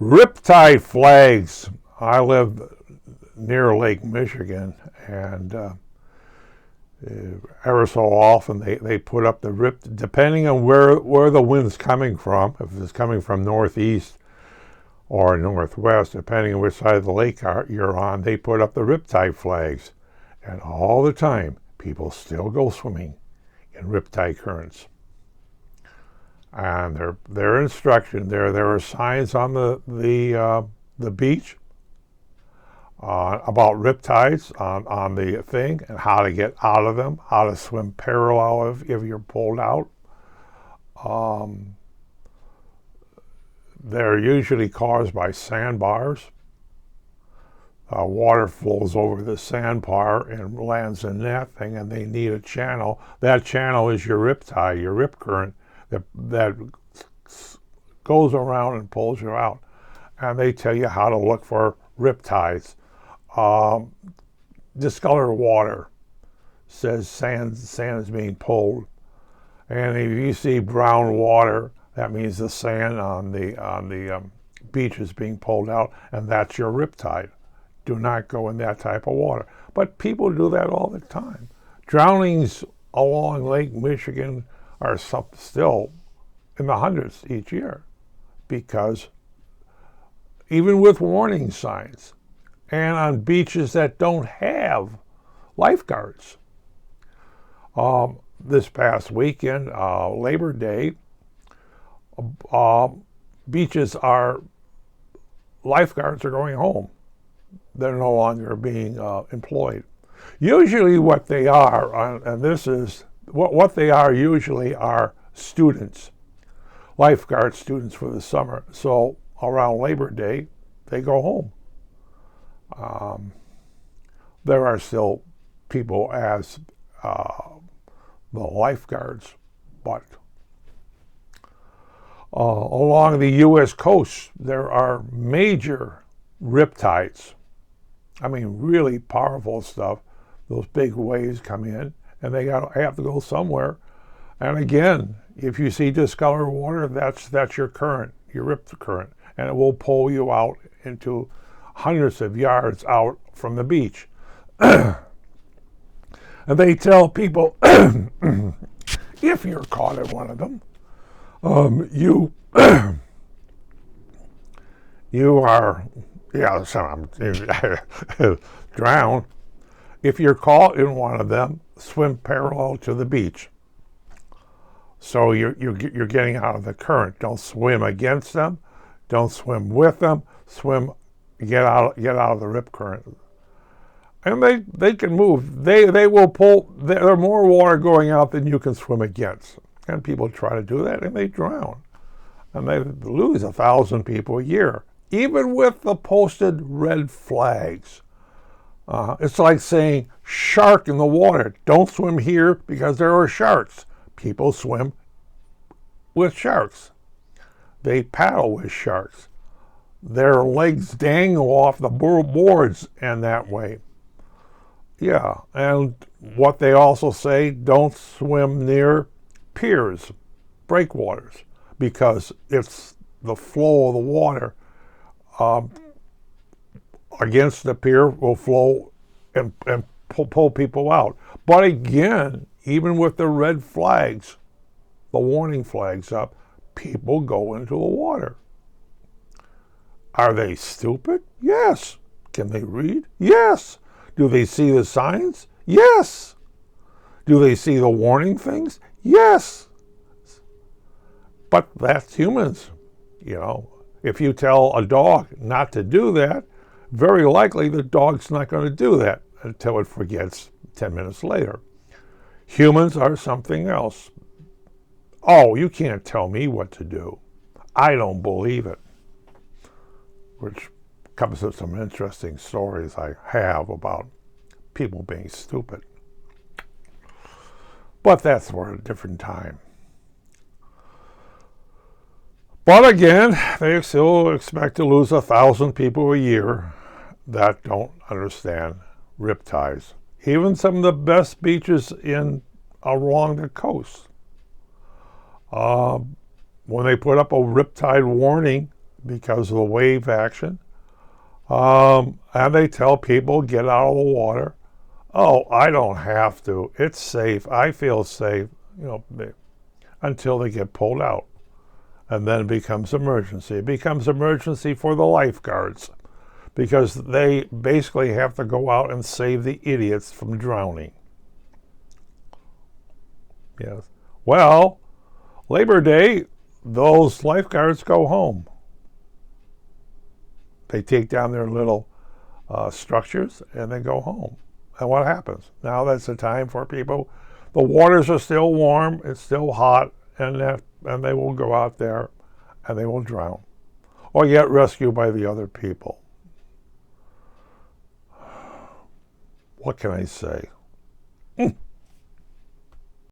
Riptide flags. I live near Lake Michigan, and ever so often they put up the depending on where the wind's coming from. If it's coming from northeast or northwest, depending on which side of the lake you're on, they put up the riptide flags. And all the time, people still go swimming in riptide currents. And their instruction there are signs on the beach about riptides on the thing and how to get out of them, how to swim parallel if you're pulled out. They're usually caused by sandbars. Water flows over the sandbar and lands in that thing, and they need a channel. That channel is your riptide, your rip current that goes around and pulls you out. And they tell you how to look for riptides. Discolored water says sand is being pulled, and if you see brown water, that means the sand on the beach is being pulled out, and that's your riptide. Do not go in that type of water. But people do that all the time. Drownings along Lake Michigan are still in the hundreds each year, because even with warning signs, and on beaches that don't have lifeguards. This past weekend, Labor Day, lifeguards are going home. They're no longer being employed. Usually what they are, and this is, what they are usually are students, lifeguard students for the summer. So around Labor Day, they go home. There are still people as the lifeguards, but along the U.S. coast, there are major riptides. I mean, really powerful stuff. Those big waves come in, and they have to go somewhere. And again, if you see discolored water, that's your current, your rip current, and it will pull you out into hundreds of yards out from the beach. And they tell people, if you're caught in one of them, you are, drowned. If you're caught in one of them, swim parallel to the beach. So you're getting out of the current. Don't swim against them. Don't swim with them. Get out of the rip current. And they can move. They will pull. There's more water going out than you can swim against. And people try to do that, and they drown. And they lose 1,000 people a year, even with the posted red flags. It's like saying, shark in the water. Don't swim here because there are sharks. People swim with sharks. They paddle with sharks. Their legs dangle off the boards in that way. Yeah, and what they also say, don't swim near piers, breakwaters, because it's the flow of the water against the pier will flow and pull people out. But again, even with the red flags, the warning flags up, people go into the water. Are they stupid? Yes. Can they read? Yes. Do they see the signs? Yes. Do they see the warning things? Yes. But that's humans. You know, if you tell a dog not to do that, very likely the dog's not going to do that until it forgets 10 minutes later. Humans are something else. Oh, you can't tell me what to do. I don't believe it. Which comes to some interesting stories I have about people being stupid. But that's for a different time. But again, they still expect to lose 1,000 people a year that don't understand riptides. Even some of the best beaches along the coast. When they put up a riptide warning, because of the wave action. And they tell people, get out of the water. Oh, I don't have to. It's safe. I feel safe, until they get pulled out. And then it becomes emergency. It becomes emergency for the lifeguards because they basically have to go out and save the idiots from drowning. Yes. Well, Labor Day, those lifeguards go home. They take down their little structures and they go home. And what happens? Now that's the time for people. The waters are still warm, it's still hot, and they will go out there and they will drown or get rescued by the other people. What can I say?